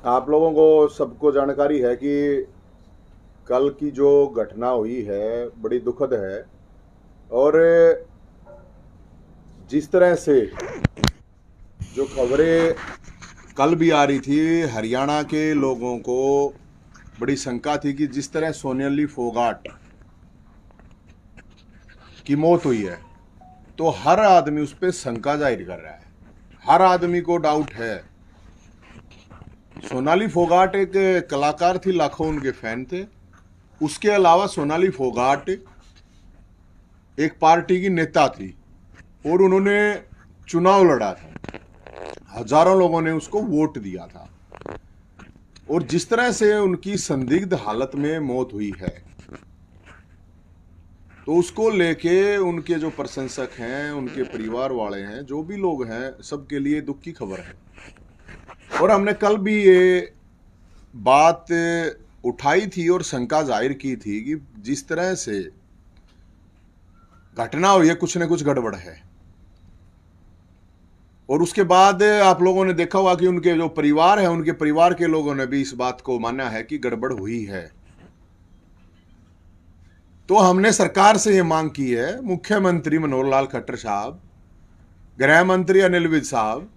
आप लोगों को सबको जानकारी है कि कल की जो घटना हुई है बड़ी दुखद है। और जिस तरह से जो खबरें कल भी आ रही थी, हरियाणा के लोगों को बड़ी शंका थी कि जिस तरह सोनाली फोगाट की मौत हुई है, तो हर आदमी उस पर शंका जाहिर कर रहा है। हर आदमी को डाउट है। सोनाली फोगाट एक कलाकार थी, लाखों उनके फैन थे। उसके अलावा सोनाली फोगाट एक पार्टी की नेता थी और उन्होंने चुनाव लड़ा था। हजारों लोगों ने उसको वोट दिया था। और जिस तरह से उनकी संदिग्ध हालत में मौत हुई है, तो उसको लेके उनके जो प्रशंसक हैं, उनके परिवार वाले हैं, जो भी लोग हैं, सबके लिए दुख की खबर है। और हमने कल भी ये बात उठाई थी और शंका जाहिर की थी कि जिस तरह से घटना हुई है, कुछ न कुछ गड़बड़ है। और उसके बाद आप लोगों ने देखा होगा कि उनके जो परिवार है, उनके परिवार के लोगों ने भी इस बात को माना है कि गड़बड़ हुई है। तो हमने सरकार से ये मांग की है, मुख्यमंत्री मनोहर लाल खट्टर साहब, गृह मंत्री अनिल विज साहब,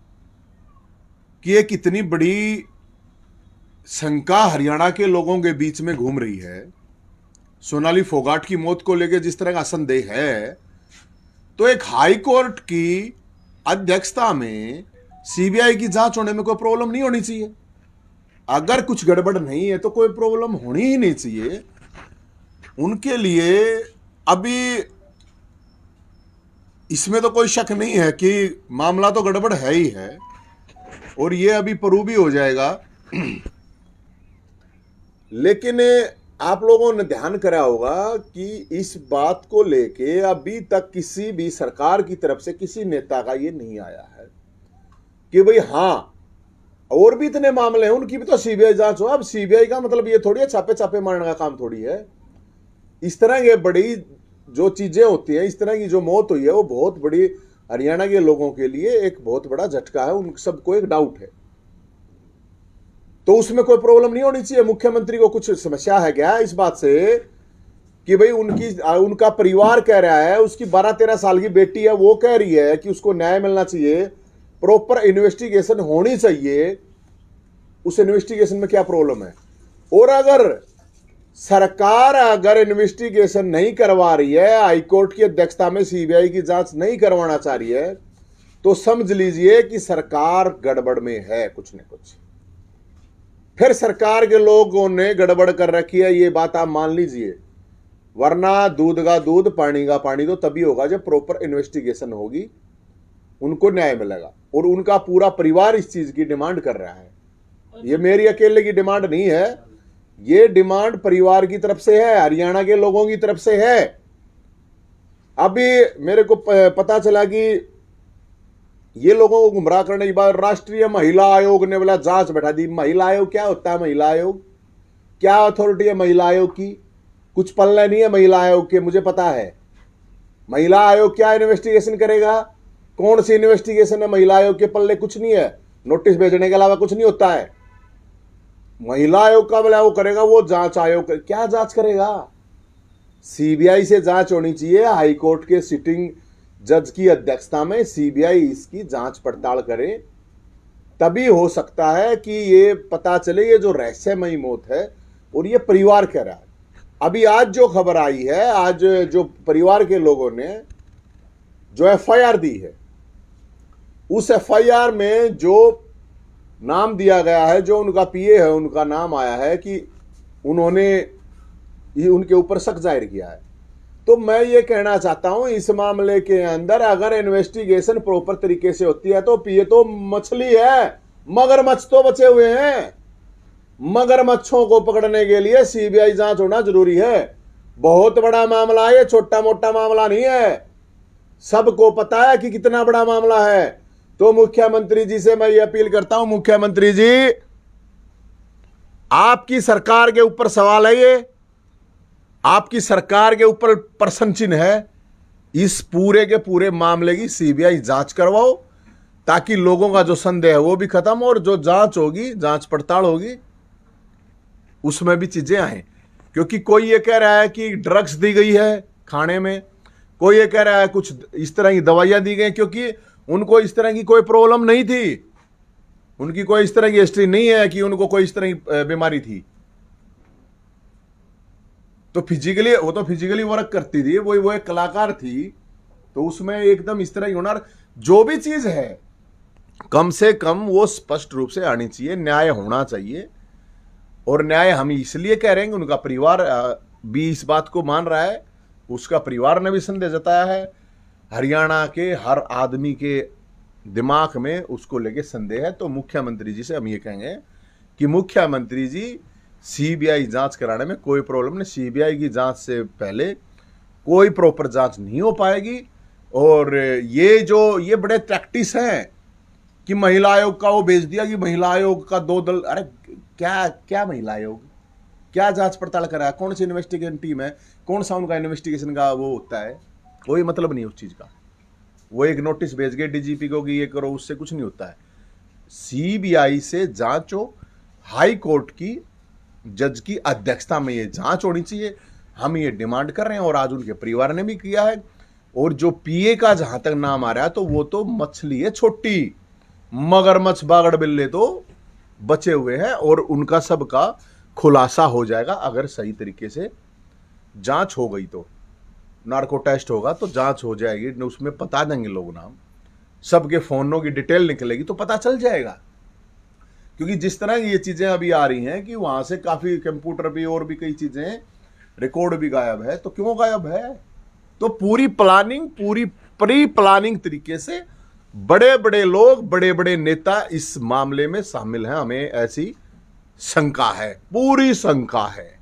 कि एक इतनी बड़ी शंका हरियाणा के लोगों के बीच में घूम रही है, सोनाली फोगाट की मौत को लेकर जिस तरह का संदेह है, तो एक हाई कोर्ट की अध्यक्षता में सीबीआई की जांच होने में कोई प्रॉब्लम नहीं होनी चाहिए। अगर कुछ गड़बड़ नहीं है तो कोई प्रॉब्लम होनी ही नहीं चाहिए। उनके लिए अभी इसमें तो कोई शक नहीं है कि मामला तो गड़बड़ है ही है, और ये अभी प्रूव भी हो जाएगा। लेकिन आप लोगों ने ध्यान करा होगा कि इस बात को लेके अभी तक किसी भी सरकार की तरफ से किसी नेता का ये नहीं आया है कि भाई हाँ, और भी इतने मामले हैं, उनकी भी तो सीबीआई जांच हो। अब सीबीआई का मतलब ये थोड़ी है छापे छापे मारने का काम थोड़ी है। इस तरह की बड़ी जो चीजें होती हैं, इस तरह की जो मौत हुई है, वो बहुत बड़ी हरियाणा के लोगों के लिए एक बहुत बड़ा झटका है। उन सबको एक डाउट है, तो उसमें कोई प्रॉब्लम नहीं होनी चाहिए। मुख्यमंत्री को कुछ समस्या है क्या इस बात से कि भाई उनका परिवार कह रहा है, उसकी 12-13 साल की बेटी है, वो कह रही है कि उसको न्याय मिलना चाहिए, प्रॉपर इन्वेस्टिगेशन होनी चाहिए। उस इन्वेस्टिगेशन में क्या प्रॉब्लम है? और अगर सरकार इन्वेस्टिगेशन नहीं करवा रही है, हाईकोर्ट की अध्यक्षता में सीबीआई की जांच नहीं करवाना चाह रही है, तो समझ लीजिए कि सरकार गड़बड़ में है कुछ न कुछ। फिर सरकार के लोगों ने गड़बड़ कर रखी है, ये बात आप मान लीजिए। वरना दूध का दूध, पानी का पानी तो तभी होगा जब प्रॉपर इन्वेस्टिगेशन होगी, उनको न्याय मिलेगा। और उनका पूरा परिवार इस चीज की डिमांड कर रहा है। ये मेरी अकेले की डिमांड नहीं है, ये डिमांड परिवार की तरफ से है, हरियाणा के लोगों की तरफ से है। अभी मेरे को पता चला कि ये लोगों को गुमराह करने की बात राष्ट्रीय महिला आयोग ने बोला जांच बैठा दी। महिला आयोग क्या होता है? महिला आयोग क्या अथॉरिटी है महिला आयोग की? कुछ पल्ले नहीं है महिला आयोग के, मुझे पता है। महिला आयोग क्या इन्वेस्टिगेशन करेगा? कौन सी इन्वेस्टिगेशन है महिला आयोग के पल्ले? कुछ नहीं है, नोटिस भेजने के अलावा कुछ नहीं होता है। महिला आयोग का बोला वो करेगा, वो जांच आयोग क्या जांच करेगा? सीबीआई से जांच होनी चाहिए, हाईकोर्ट के सिटिंग जज की अध्यक्षता में सीबीआई इसकी जांच पड़ताल करे, तभी हो सकता है कि ये पता चले ये जो रहस्यमयी मौत है। और ये परिवार कह रहा है। अभी आज जो खबर आई है, आज जो परिवार के लोगों ने जो एफआईआर दी है, उस एफआईआर में जो नाम दिया गया है, जो उनका पीए है, उनका नाम आया है कि उन्होंने उनके ऊपर शक जाहिर किया है। तो मैं ये कहना चाहता हूं, इस मामले के अंदर अगर इन्वेस्टिगेशन प्रॉपर तरीके से होती है, तो ये तो मछली है, मगरमच्छ तो बचे हुए हैं। मगरमच्छों को पकड़ने के लिए सीबीआई जांच होना जरूरी है। बहुत बड़ा मामला है ये, छोटा मोटा मामला नहीं है। सबको पता है कि कितना बड़ा मामला है। तो मुख्यमंत्री जी से मैं ये अपील करता हूं, मुख्यमंत्री जी, आपकी सरकार के ऊपर सवाल है ये, आपकी सरकार के ऊपर प्रश्न चिन्ह है। इस पूरे के पूरे मामले की सीबीआई जांच करवाओ, ताकि लोगों का जो संदेह है वो भी खत्म, और जो जांच होगी, जांच पड़ताल होगी, उसमें भी चीजें आए। क्योंकि कोई ये कह रहा है कि ड्रग्स दी गई है खाने में, कोई ये कह रहा है कुछ इस तरह की दवाइयां दी गई, क्योंकि उनको इस तरह की कोई प्रॉब्लम नहीं थी, उनकी कोई इस तरह की हिस्ट्री नहीं है कि उनको कोई इस तरह की बीमारी थी। तो फिजिकली, वो तो फिजिकली वर्क करती थी, वो एक कलाकार थी, तो उसमें एकदम इस तरह की होना, जो भी चीज है कम से कम वो स्पष्ट रूप से आनी चाहिए, न्याय होना चाहिए। और न्याय हम इसलिए कह रहे हैं कि उनका परिवार भी इस बात को मान रहा है, उसका परिवार ने भी संदेह जताया है, हरियाणा के हर आदमी के दिमाग में उसको लेके संदेह है। तो मुख्यमंत्री जी से हम ये कहेंगे कि मुख्यमंत्री जी, सीबीआई जांच कराने में कोई प्रॉब्लम नहीं, सीबीआई की जांच से पहले कोई प्रॉपर जांच नहीं हो पाएगी। और ये बड़े प्रैक्टिस हैं कि महिला आयोग का वो भेज दिया कि महिला आयोग का 2 दल, अरे क्या महिला आयोग, क्या जांच पड़ताल करा, कौन सी इन्वेस्टिगेशन टीम है, कौन सा उनका इन्वेस्टिगेशन का वो होता है, कोई मतलब नहीं उस चीज का। वो एक नोटिस भेज गए डीजीपी को कि ये करो, उससे कुछ नहीं होता है। सीबीआई से जांच हो, हाई कोर्ट की जज की अध्यक्षता में ये जांच होनी चाहिए, हम ये डिमांड कर रहे हैं, और आज उनके परिवार ने भी किया है। और जो पीए का जहां तक नाम आ रहा है, तो वो तो मछली है छोटी, मगरमच्छ बागड़ बिल्ले तो बचे हुए हैं, और उनका सबका खुलासा हो जाएगा अगर सही तरीके से जांच हो गई तो। नार्को टेस्ट होगा तो जांच हो जाएगी, उसमें पता देंगे लोग नाम, सबके फोनों की डिटेल निकलेगी तो पता चल जाएगा। क्योंकि जिस तरह ये चीजें अभी आ रही हैं कि वहां से काफी कंप्यूटर भी और भी कई चीजें, रिकॉर्ड भी गायब है, तो क्यों गायब है? तो पूरी प्लानिंग, पूरी प्री प्लानिंग तरीके से बड़े बड़े लोग, बड़े बड़े नेता इस मामले में शामिल हैं, हमें ऐसी शंका है, पूरी शंका है।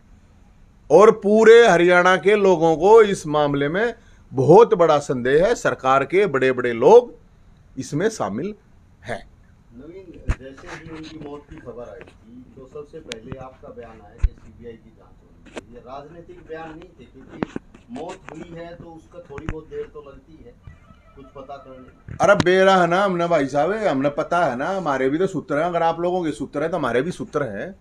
और पूरे हरियाणा के लोगों को इस मामले में बहुत बड़ा संदेह है, सरकार के बड़े बड़े लोग इसमें शामिल हैं। नवीन, जैसे ही उनकी मौत की खबर आई थी तो सबसे पहले आपका बयान आया कि सीबीआई की जांच होनी चाहिए। ये राजनीतिक बयान नहीं थे, क्योंकि मौत हुई है तो उसका थोड़ी बहुत देर तो लगती है कुछ पता करने। अरे बेरा है ना, हमने भाई साहब, हमने पता है ना, हमारे भी तो सूत्र हैं। अगर आप लोगों के सूत्र हैं तो हमारे भी सूत्र हैं,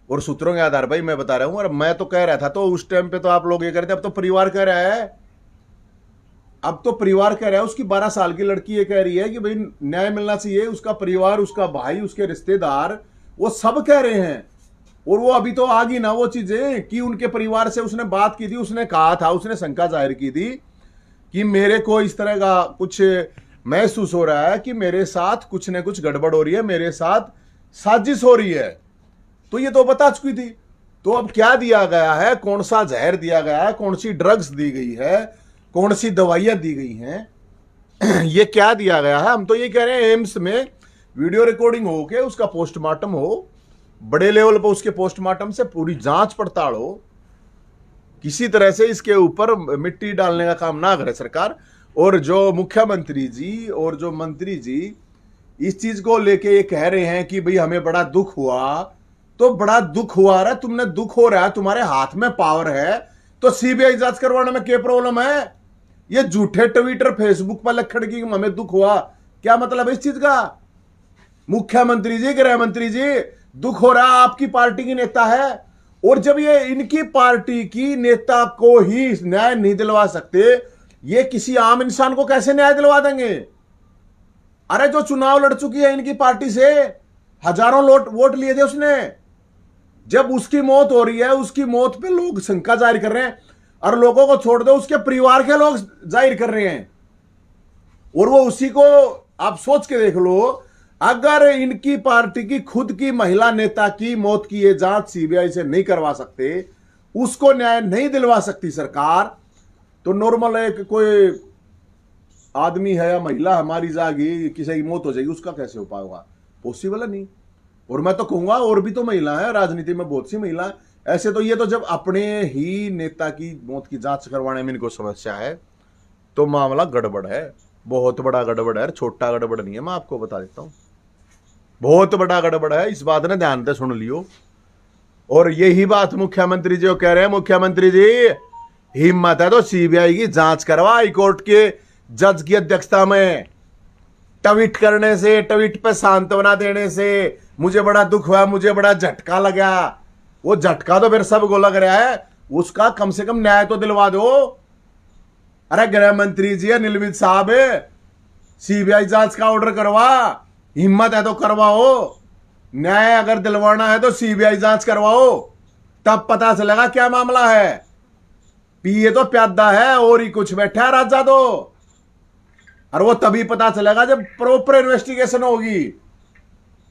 और सूत्रों के आधार पर मैं बता रहा हूं। और मैं तो कह रहा था, तो उस टाइम पे तो आप लोग ये कह रहे थे, अब तो परिवार कह रहा है, अब तो परिवार कह रहा है, उसकी 12 साल की लड़की ये कह रही है कि भाई न्याय मिलना चाहिए, उसका परिवार, उसका भाई, उसके रिश्तेदार, वो सब कह रहे हैं। और वो अभी तो आ गई ना वो चीजें कि उनके परिवार से उसने बात की थी, उसने कहा था, उसने शंका जाहिर की थी कि मेरे को इस तरह का कुछ महसूस हो रहा है कि मेरे साथ कुछ न कुछ गड़बड़ हो रही है, मेरे साथ साजिश हो रही है। तो ये तो बता चुकी थी। तो अब क्या दिया गया है, कौन सा जहर दिया गया है, कौन सी ड्रग्स दी गई है, कौन सी दवाइयां दी गई हैं, ये क्या दिया गया है? हम तो ये कह रहे हैं एम्स में वीडियो रिकॉर्डिंग हो के उसका पोस्टमार्टम हो, बड़े लेवल पर उसके पोस्टमार्टम से पूरी जांच पड़ताल हो, किसी तरह से इसके ऊपर मिट्टी डालने का काम ना करे सरकार। और जो मुख्यमंत्री जी और जो मंत्री जी इस चीज को लेके ये कह रहे हैं कि भाई हमें बड़ा दुख हुआ, तो बड़ा दुख हुआ रहा, तुमने दुख हो रहा है, तुम्हारे हाथ में पावर है, तो सीबीआई जांच करवाने में क्या प्रॉब्लम है? ये झूठे ट्विटर फेसबुक पर लखड़ की हमें दुख हुआ, क्या मतलब है इस चीज का? मुख्यमंत्री जी, गृह मंत्री जी, दुख हो रहा, आपकी पार्टी की नेता है, और जब ये इनकी पार्टी की नेता को ही न्याय नहीं दिलवा सकते, ये किसी आम इंसान को कैसे न्याय दिलवा देंगे? अरे जो चुनाव लड़ चुकी है इनकी पार्टी से, हजारों वोट लिए थे उसने, जब उसकी मौत हो रही है, उसकी मौत पे लोग शंका जाहिर कर रहे हैं, और लोगों को छोड़ दो, उसके परिवार के लोग जाहिर कर रहे हैं। और वो उसी को आप सोच के देख लो, अगर इनकी पार्टी की खुद की महिला नेता की मौत की ये जांच सीबीआई से नहीं करवा सकते, उसको न्याय नहीं दिलवा सकती सरकार, तो नॉर्मल एक कोई आदमी है या महिला हमारी जाएगी, किसी की मौत हो जाएगी, उसका कैसे उपाय होगा? पॉसिबल है नहीं। और मैं तो कहूंगा और भी तो महिला है राजनीति में, बहुत सी महिला ऐसे। तो ये तो जब अपने ही नेता की मौत की जांच करवाने में इनको समस्या है, तो मामला गड़बड़ है, बहुत बड़ा गड़बड़ है, छोटा गड़बड़ नहीं है। मैं आपको बता देता हूं, बहुत बड़ा गड़बड़ है, इस बात ने ध्यान से सुन लियो। और यही बात मुख्यमंत्री जी कह रहे हैं, मुख्यमंत्री जी हिम्मत है तो सीबीआई की जांच करवा, हाईकोर्ट के जज की अध्यक्षता में ट्वीट करने से, ट्वीट पे सांत्वना देने से मुझे बड़ा दुख हुआ, मुझे बड़ा झटका लगा, वो झटका तो फिर सबको लग रहा है, उसका कम से कम न्याय तो दिलवा दो। अरे गृह मंत्री जी है, निलंबित साहब है, सीबीआई जांच का ऑर्डर करवा, हिम्मत है तो करवाओ। न्याय अगर दिलवाना है तो सीबीआई जांच करवाओ, तब पता चलेगा क्या मामला है। पिए तो प्यादा है और ही कुछ बैठा है राजा तो, और वो तभी पता चलेगा जब प्रॉपर इन्वेस्टिगेशन होगी।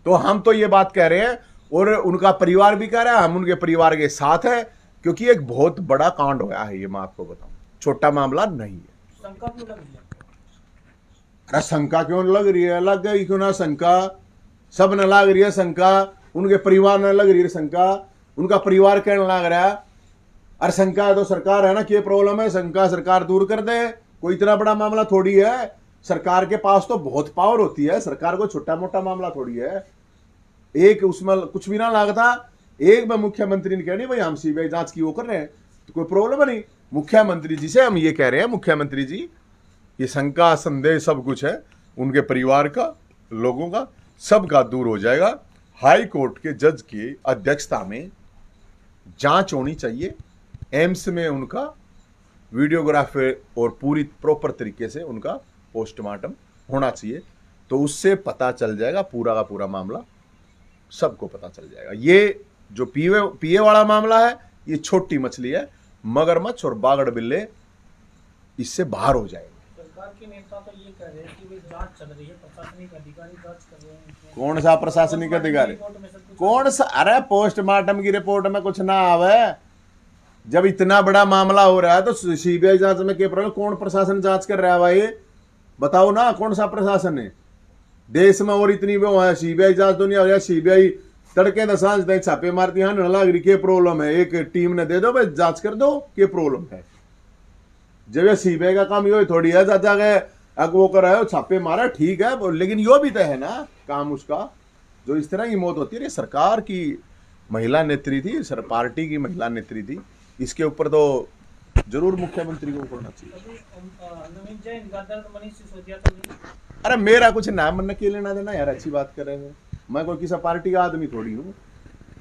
तो हम तो ये बात कह रहे हैं और उनका परिवार भी कह रहा है, हम उनके परिवार के साथ है, क्योंकि एक बहुत बड़ा कांड होया है ये, मैं आपको बताऊं, छोटा मामला नहीं है। शंका क्यों लग रही है? अरे शंका क्यों लग रही है? लग गई क्यों ना शंका, सब न लग रही है शंका, उनके परिवार न लग रही है शंका, उनका परिवार कहने लग रहा है। अरे शंका है तो सरकार है ना, क्या प्रॉब्लम है, शंका सरकार दूर कर दे, कोई इतना बड़ा मामला थोड़ी है। सरकार के पास तो बहुत पावर होती है, सरकार को छोटा मोटा मामला थोड़ी है। एक उसमें कुछ भी ना लगता, एक में मुख्यमंत्री ने कहा नहीं भाई हम सीबीआई जांच की वो कर रहे हैं, तो कोई प्रॉब्लम नहीं। मुख्यमंत्री जी से हम ये कह रहे हैं, मुख्यमंत्री जी ये शंका संदेह सब कुछ है उनके परिवार का, लोगों का, सबका दूर हो जाएगा। हाई कोर्ट के जज की अध्यक्षता में जांच होनी चाहिए, एम्स में उनका वीडियोग्राफी और पूरी प्रॉपर तरीके से उनका पोस्टमार्टम होना चाहिए, तो उससे पता चल जाएगा पूरा का पूरा मामला, सबको पता चल जाएगा। ये जो पीए वाला मामला है ये छोटी मछली है, मगरमच्छ और बागड़ बिल्ले इससे बाहर हो जाएंगे। सरकार के नेता तो ये कह रहे हैं कि जांच चल रही है, प्रशासनिक अधिकारी जांच कर रहे हैं। कौन सा प्रशासनिक अधिकारी? कौन सा? अरे पोस्टमार्टम की रिपोर्ट में कुछ ना आवे, जब इतना बड़ा मामला हो रहा है तो सीबीआई जांच में क्या प्रॉब्लम? कौन प्रशासन जांच कर रहा है भाई, बताओ ना, कौन सा प्रशासन है देश में? और इतनी वो है, सीबीआई जांच तो नहीं हो रहा, सीबीआई तड़के न सांझ तक छापे मारती है, न लग रही क्या प्रॉब्लम है, एक टीम ने दे दो भाई जांच कर दो क्या प्रॉब्लम है। जब ये सीबीआई का काम यो थोड़ी है चाचा के अग वो कर रहे हो छापे मारा, ठीक है, लेकिन यो भी तो है ना काम उसका, जो इस तरह की मौत होती है। सरकार की महिला नेत्री थी, सर पार्टी की महिला नेत्री थी, इसके ऊपर तो जरूर मुख्यमंत्री को करना चाहिए। नवीन जैन, गद्दार मनीष सिसोदिया तो नहीं? अरे मेरा कुछ नाम मन के लेना देना यार, अच्छी बात कर रहे हो, मैं कोई किसी पार्टी का आदमी थोड़ी हूँ,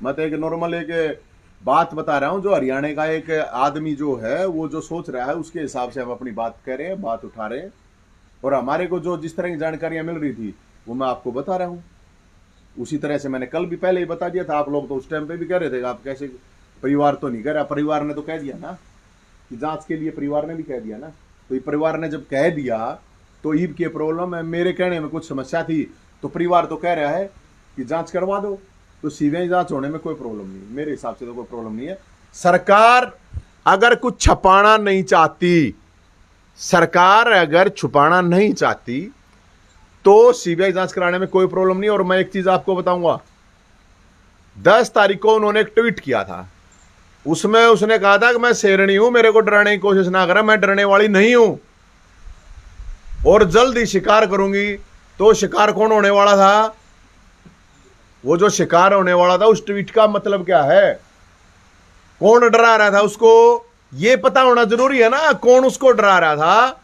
मैं तो एक नॉर्मल एक बात बता रहा हूँ, जो हरियाणा का एक आदमी जो है वो जो सोच रहा है उसके हिसाब से हम अपनी बात कर रहे हैं, बात उठा रहे हैं, और हमारे को जो जिस तरह की जानकारियां मिल रही थी वो मैं आपको बता रहा हूँ। उसी तरह से मैंने कल भी पहले ही बता दिया था, आप लोग तो उस टाइम पे भी कह रहे थे आप कैसे, परिवार तो नहीं कह रहा, परिवार ने तो कह दिया ना कि जांच के लिए परिवार ने भी कह दिया ना, तो ये परिवार ने जब कह दिया तो ईब की प्रॉब्लम है, मेरे कहने में कुछ समस्या थी तो परिवार तो कह रहा है कि जांच करवा दो, तो सीबीआई जांच होने में कोई प्रॉब्लम नहीं, मेरे हिसाब से तो कोई प्रॉब्लम नहीं है। सरकार अगर कुछ छुपाना नहीं चाहती, सरकार अगर छुपाना नहीं चाहती तो सीबीआई जांच कराने में कोई प्रॉब्लम नहीं। और मैं एक चीज आपको बताऊंगा, 10 तारीख को उन्होंने एक ट्वीट किया था, उसमें उसने कहा था कि मैं शेरनी हूं, मेरे को डराने की कोशिश ना करें, मैं डरने वाली नहीं हूं और जल्द ही शिकार करूंगी। तो शिकार कौन होने वाला था? वो जो शिकार होने वाला था उस ट्वीट का मतलब क्या है, कौन डरा रहा था उसको, ये पता होना जरूरी है ना, कौन उसको डरा रहा था,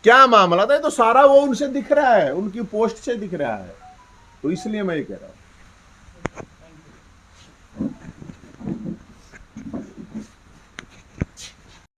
क्या मामला था, तो सारा वो उनसे दिख रहा है, उनकी पोस्ट से दिख रहा है, तो इसलिए मैं ये कह रहा हूं।